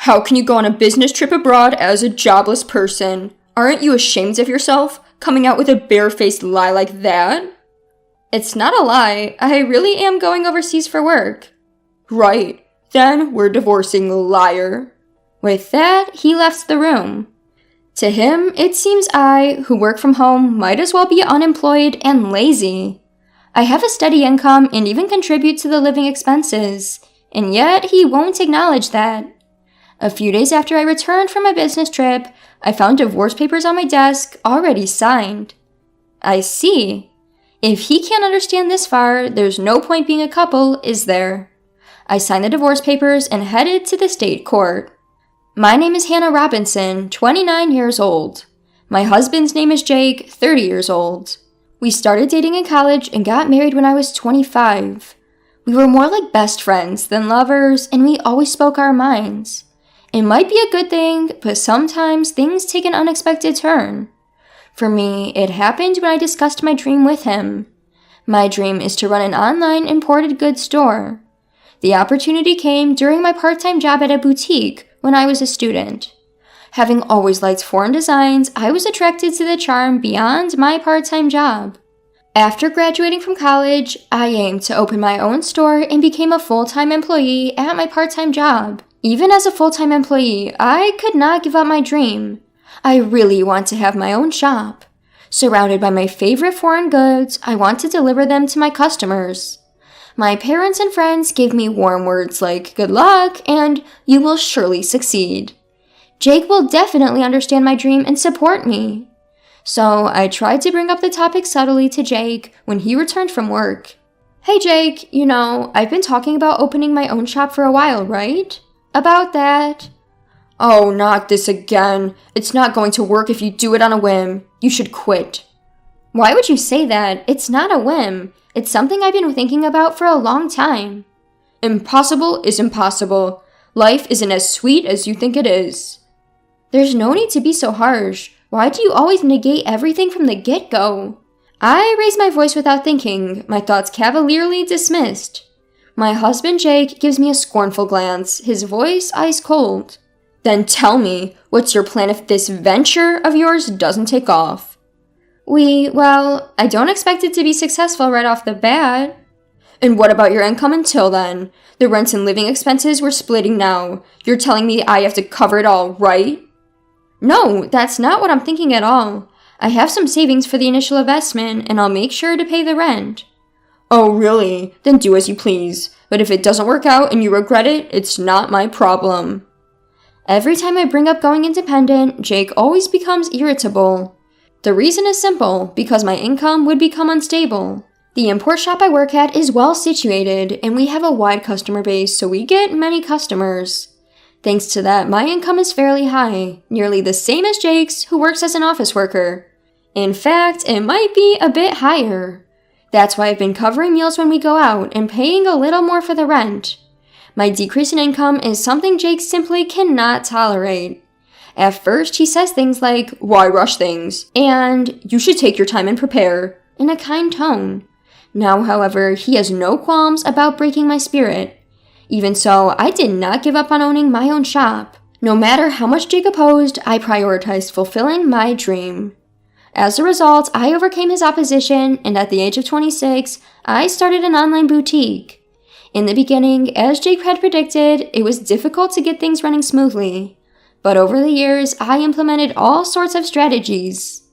How can you go on a business trip abroad as a jobless person? Aren't you ashamed of yourself, coming out with a barefaced lie like that? It's not a lie. I really am going overseas for work. Right. Then we're divorcing, liar. With that, he left the room. To him, it seems I, who work from home, might as well be unemployed and lazy. I have a steady income and even contribute to the living expenses, and yet he won't acknowledge that. A few days after I returned from my business trip, I found divorce papers on my desk, already signed. I see. If he can't understand this far, there's no point being a couple, is there? I signed the divorce papers and headed to the state court. My name is Hannah Robinson, 29 years old. My husband's name is Jake, 30 years old. We started dating in college and got married when I was 25. We were more like best friends than lovers, and we always spoke our minds. It might be a good thing, but sometimes things take an unexpected turn. For me, it happened when I discussed my dream with him. My dream is to run an online imported goods store. The opportunity came during my part-time job at a boutique when I was a student. Having always liked foreign designs, I was attracted to the charm beyond my part-time job. After graduating from college, I aimed to open my own store and became a full-time employee at my part-time job. Even as a full-time employee, I could not give up my dream. I really want to have my own shop. Surrounded by my favorite foreign goods, I want to deliver them to my customers. My parents and friends gave me warm words like good luck and you will surely succeed. Jake will definitely understand my dream and support me. So I tried to bring up the topic subtly to Jake when he returned from work. Hey Jake, I've been talking about opening my own shop for a while, right? About that. Oh, not this again. It's not going to work if you do it on a whim. You should quit. Why would you say that? It's not a whim. It's something I've been thinking about for a long time. Impossible is impossible. Life isn't as sweet as you think it is. There's no need to be so harsh. Why do you always negate everything from the get-go? I raised my voice without thinking, my thoughts cavalierly dismissed. My husband Jake gives me a scornful glance, his voice ice cold. Then tell me, what's your plan if this venture of yours doesn't take off? I don't expect it to be successful right off the bat. And what about your income until then? The rent and living expenses we're splitting now. You're telling me I have to cover it all, right? No, that's not what I'm thinking at all. I have some savings for the initial investment, and I'll make sure to pay the rent. Oh, really? Then do as you please. But if it doesn't work out and you regret it, it's not my problem. Every time I bring up going independent, Jake always becomes irritable. The reason is simple, because my income would become unstable. The import shop I work at is well situated, and we have a wide customer base, so we get many customers. Thanks to that, my income is fairly high, nearly the same as Jake's, who works as an office worker. In fact, it might be a bit higher. That's why I've been covering meals when we go out and paying a little more for the rent. My decrease in income is something Jake simply cannot tolerate. At first, he says things like, "Why rush things?" and "You should take your time and prepare," in a kind tone. Now, however, he has no qualms about breaking my spirit. Even so, I did not give up on owning my own shop. No matter how much Jake opposed, I prioritized fulfilling my dream. As a result, I overcame his opposition, and at the age of 26, I started an online boutique. In the beginning, as Jake had predicted, it was difficult to get things running smoothly. But over the years, I implemented all sorts of strategies.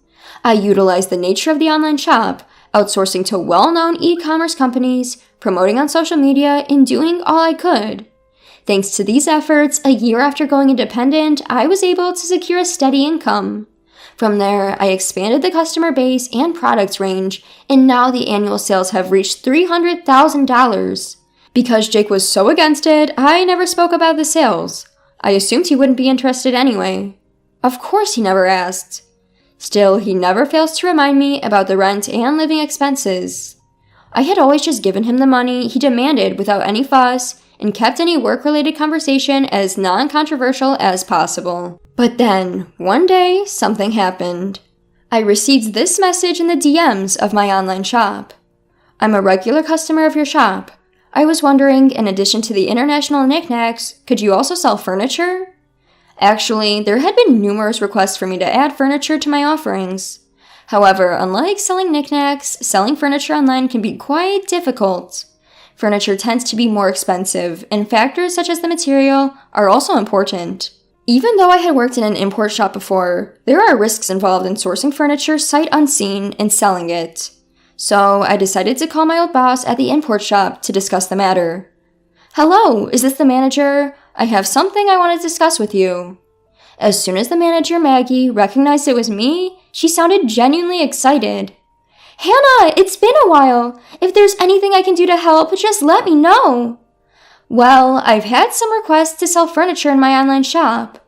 I utilized the nature of the online shop, outsourcing to well-known e-commerce companies, promoting on social media, and doing all I could. Thanks to these efforts, a year after going independent, I was able to secure a steady income. From there, I expanded the customer base and products range, and now the annual sales have reached $300,000. Because Jake was so against it, I never spoke about the sales. I assumed he wouldn't be interested anyway. Of course he never asked. Still, he never fails to remind me about the rent and living expenses. I had always just given him the money he demanded without any fuss, and kept any work-related conversation as non-controversial as possible. But then, one day, something happened. I received this message in the DMs of my online shop. "I'm a regular customer of your shop. I was wondering, in addition to the international knickknacks, could you also sell furniture? Actually, there had been numerous requests for me to add furniture to my offerings. However, unlike selling knickknacks, selling furniture online can be quite difficult. Furniture tends to be more expensive, and factors such as the material are also important. Even though I had worked in an import shop before, there are risks involved in sourcing furniture sight unseen and selling it. So I decided to call my old boss at the import shop to discuss the matter. "Hello, is this the manager? I have something I want to discuss with you." As soon as the manager, Maggie, recognized it was me, she sounded genuinely excited. "Hannah, it's been a while. If there's anything I can do to help, just let me know." "Well, I've had some requests to sell furniture in my online shop."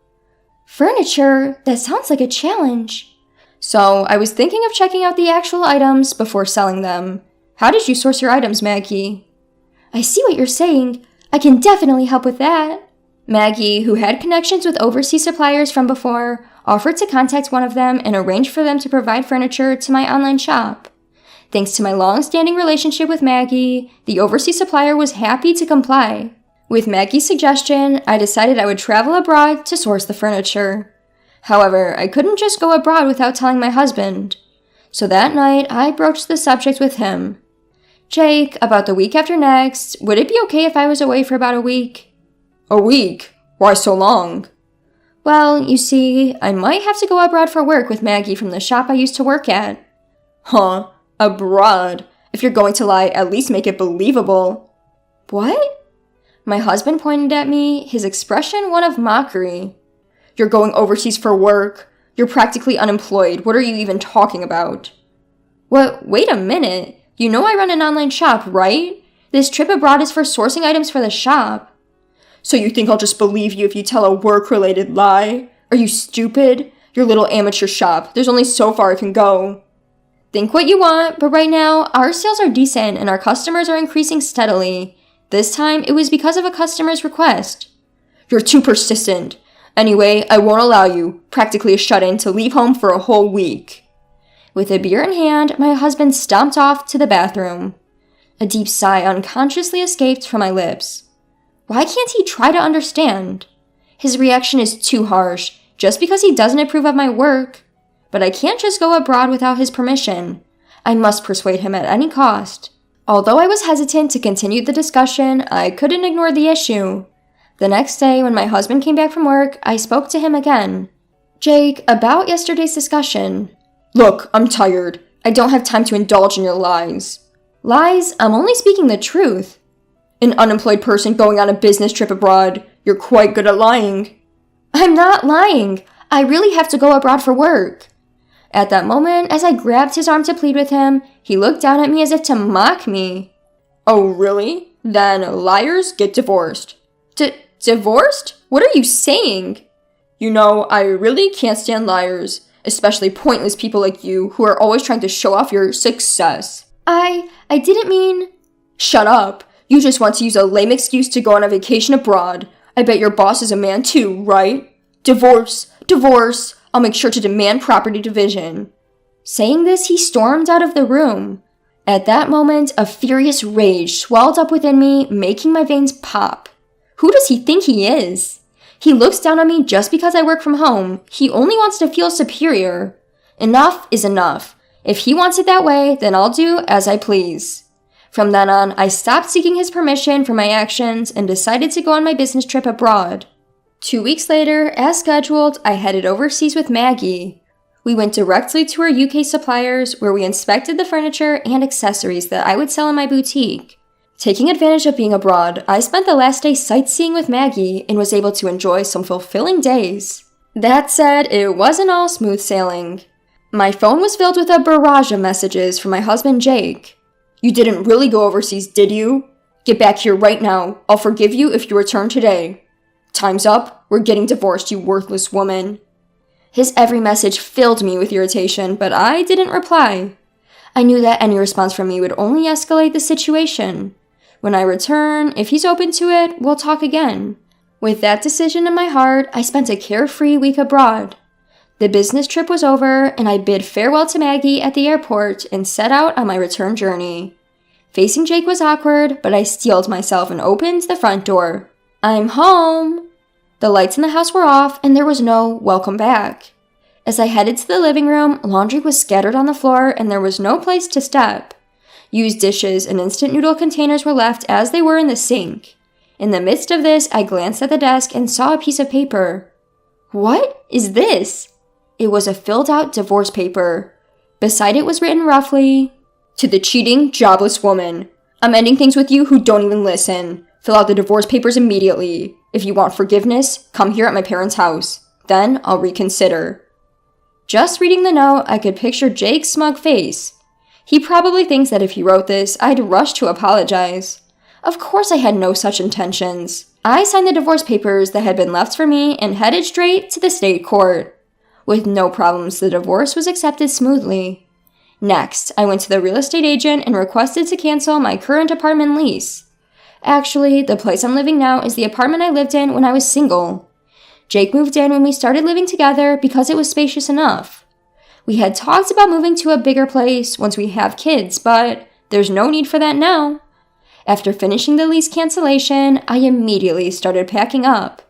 "Furniture? That sounds like a challenge." "So, I was thinking of checking out the actual items before selling them. How did you source your items, Maggie?" "I see what you're saying. I can definitely help with that." Maggie, who had connections with overseas suppliers from before, offered to contact one of them and arrange for them to provide furniture to my online shop. Thanks to my long-standing relationship with Maggie, the overseas supplier was happy to comply. With Maggie's suggestion, I decided I would travel abroad to source the furniture. However, I couldn't just go abroad without telling my husband. So that night, I broached the subject with him. "Jake, about the week after next, would it be okay if I was away for about a week?" "A week? Why so long?" "Well, you see, I might have to go abroad for work with Maggie from the shop I used to work at." "Huh? Abroad? If you're going to lie, at least make it believable." "What?" My husband pointed at me, his expression one of mockery. "You're going overseas for work? You're practically unemployed. What are you even talking about?" "What? Wait a minute. You know I run an online shop, right? This trip abroad is for sourcing items for the shop." "So you think I'll just believe you if you tell a work-related lie? Are you stupid? Your little amateur shop. There's only so far it can go." "Think what you want, but right now, our sales are decent and our customers are increasing steadily. This time, it was because of a customer's request." "You're too persistent. Anyway, I won't allow you, practically a shut-in, to leave home for a whole week." With a beer in hand, my husband stomped off to the bathroom. A deep sigh unconsciously escaped from my lips. Why can't he try to understand? His reaction is too harsh, just because he doesn't approve of my work. But I can't just go abroad without his permission. I must persuade him at any cost. Although I was hesitant to continue the discussion, I couldn't ignore the issue. The next day, when my husband came back from work, I spoke to him again. "Jake, about yesterday's discussion." "Look, I'm tired. I don't have time to indulge in your lies." "Lies? I'm only speaking the truth." "An unemployed person going on a business trip abroad. You're quite good at lying." "I'm not lying. I really have to go abroad for work." At that moment, as I grabbed his arm to plead with him, he looked down at me as if to mock me. "Oh, really? Then liars get divorced." Divorced? What are you saying?" "You know, I really can't stand liars, especially pointless people like you who are always trying to show off your success." I didn't mean..." "Shut up. You just want to use a lame excuse to go on a vacation abroad. I bet your boss is a man too, right? Divorce. Divorce. I'll make sure to demand property division." Saying this, he stormed out of the room. At that moment, a furious rage swelled up within me, making my veins pop. Who does he think he is? He looks down on me just because I work from home. He only wants to feel superior. Enough is enough. If he wants it that way, then I'll do as I please. From then on, I stopped seeking his permission for my actions and decided to go on my business trip abroad. 2 weeks later, as scheduled, I headed overseas with Maggie. We went directly to our UK suppliers where we inspected the furniture and accessories that I would sell in my boutique. Taking advantage of being abroad, I spent the last day sightseeing with Maggie and was able to enjoy some fulfilling days. That said, it wasn't all smooth sailing. My phone was filled with a barrage of messages from my husband Jake. "You didn't really go overseas, did you? Get back here right now. I'll forgive you if you return today. Time's up. We're getting divorced, you worthless woman." His every message filled me with irritation, but I didn't reply. I knew that any response from me would only escalate the situation. When I return, if he's open to it, we'll talk again. With that decision in my heart, I spent a carefree week abroad. The business trip was over, and I bid farewell to Maggie at the airport and set out on my return journey. Facing Jake was awkward, but I steeled myself and opened the front door. "I'm home!" The lights in the house were off, and there was no welcome back. As I headed to the living room, laundry was scattered on the floor, and there was no place to step. Used dishes and instant noodle containers were left as they were in the sink. In the midst of this, I glanced at the desk and saw a piece of paper. What is this? It was a filled-out divorce paper. Beside it was written roughly, "To the cheating, jobless woman. I'm ending things with you who don't even listen. Fill out the divorce papers immediately. If you want forgiveness, come here at my parents' house. Then I'll reconsider." Just reading the note, I could picture Jake's smug face. He probably thinks that if he wrote this, I'd rush to apologize. Of course I had no such intentions. I signed the divorce papers that had been left for me and headed straight to the state court. With no problems, the divorce was accepted smoothly. Next, I went to the real estate agent and requested to cancel my current apartment lease. Actually, the place I'm living now is the apartment I lived in when I was single. Jake moved in when we started living together because it was spacious enough. We had talked about moving to a bigger place once we have kids, but there's no need for that now. After finishing the lease cancellation, I immediately started packing up.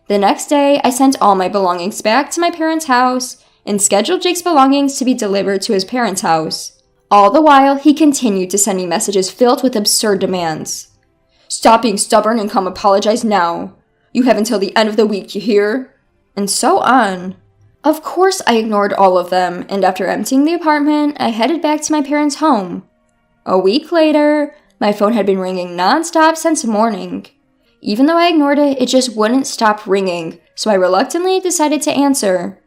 The next day, I sent all my belongings back to my parents' house and scheduled Jake's belongings to be delivered to his parents' house. All the while, he continued to send me messages filled with absurd demands. "Stop being stubborn and come apologize now. You have until the end of the week, you hear?" And so on. Of course, I ignored all of them, and after emptying the apartment, I headed back to my parents' home. A week later, my phone had been ringing nonstop since morning. Even though I ignored it, it just wouldn't stop ringing, so I reluctantly decided to answer.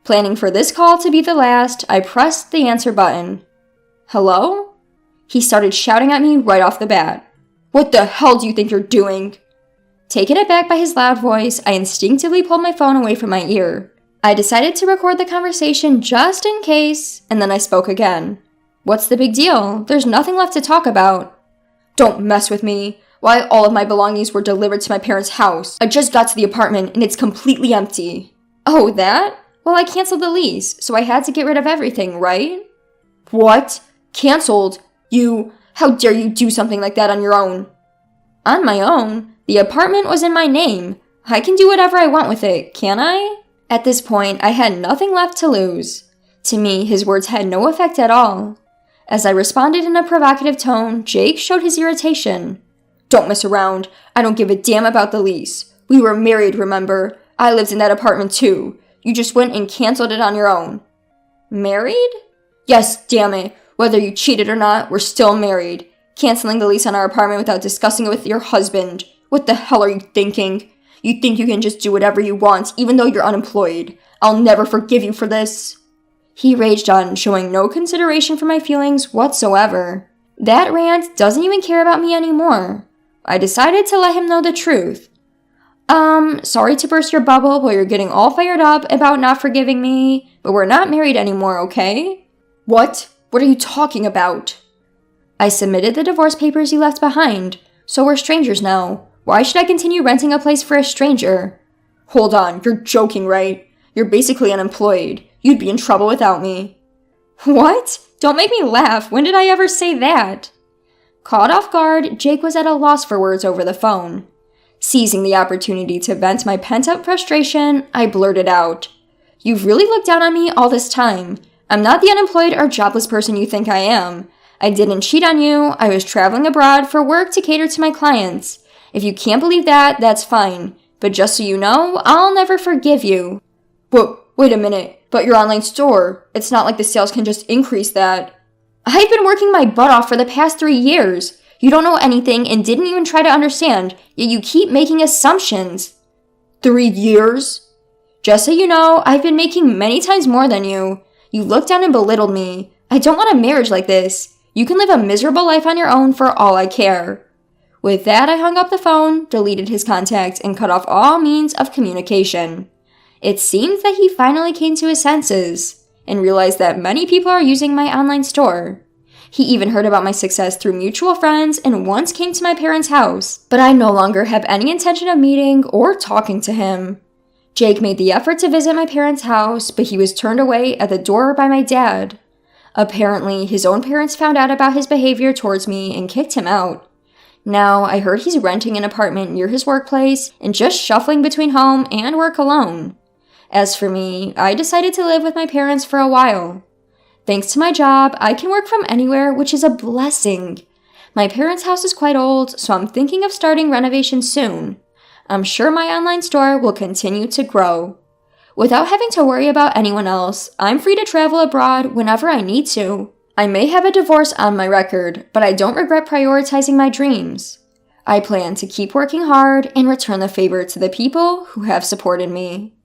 Planning for this call to be the last, I pressed the answer button. "Hello?" He started shouting at me right off the bat. "What the hell do you think you're doing?" Taken aback by his loud voice, I instinctively pulled my phone away from my ear. I decided to record the conversation just in case, and then I spoke again. "What's the big deal? There's nothing left to talk about." "Don't mess with me. Why all of my belongings were delivered to my parents' house. I just got to the apartment and it's completely empty." "Oh, that? Well, I canceled the lease, so I had to get rid of everything, right?" "What? Canceled? How dare you do something like that on your own?" "On my own? The apartment was in my name. I can do whatever I want with it, can't I?" At this point, I had nothing left to lose. To me, his words had no effect at all. As I responded in a provocative tone, Jake showed his irritation. "Don't mess around. I don't give a damn about the lease. We were married, remember? I lived in that apartment too. You just went and canceled it on your own." "Married?" "Yes, damn it. Whether you cheated or not, we're still married. Canceling the lease on our apartment without discussing it with your husband. What the hell are you thinking? You think you can just do whatever you want, even though you're unemployed. I'll never forgive you for this." He raged on, showing no consideration for my feelings whatsoever. That rant doesn't even care about me anymore. I decided to let him know the truth. Sorry to burst your bubble while you're getting all fired up about not forgiving me, but we're not married anymore, okay?" "What? What are you talking about?" "I submitted the divorce papers you left behind, so we're strangers now. Why should I continue renting a place for a stranger?" "Hold on, you're joking, right? You're basically unemployed. You'd be in trouble without me." "What? Don't make me laugh. When did I ever say that?" Caught off guard, Jake was at a loss for words over the phone. Seizing the opportunity to vent my pent-up frustration, I blurted out, "You've really looked down on me all this time. I'm not the unemployed or jobless person you think I am. I didn't cheat on you. I was traveling abroad for work to cater to my clients. If you can't believe that, that's fine. But just so you know, I'll never forgive you." Wait a minute. But your online store, it's not like the sales can just increase that." "I've been working my butt off for the past 3 years. You don't know anything and didn't even try to understand, yet you keep making assumptions." 3 years? "Just so you know, I've been making many times more than you. You looked down and belittled me. I don't want a marriage like this. You can live a miserable life on your own for all I care." With that, I hung up the phone, deleted his contact, and cut off all means of communication. It seems that he finally came to his senses and realized that many people are using my online store. He even heard about my success through mutual friends and once came to my parents' house, but I no longer have any intention of meeting or talking to him. Jake made the effort to visit my parents' house, but he was turned away at the door by my dad. Apparently, his own parents found out about his behavior towards me and kicked him out. Now, I heard he's renting an apartment near his workplace and just shuffling between home and work alone. As for me, I decided to live with my parents for a while. Thanks to my job, I can work from anywhere, which is a blessing. My parents' house is quite old, so I'm thinking of starting renovations soon. I'm sure my online store will continue to grow. Without having to worry about anyone else, I'm free to travel abroad whenever I need to. I may have a divorce on my record, but I don't regret prioritizing my dreams. I plan to keep working hard and return the favor to the people who have supported me.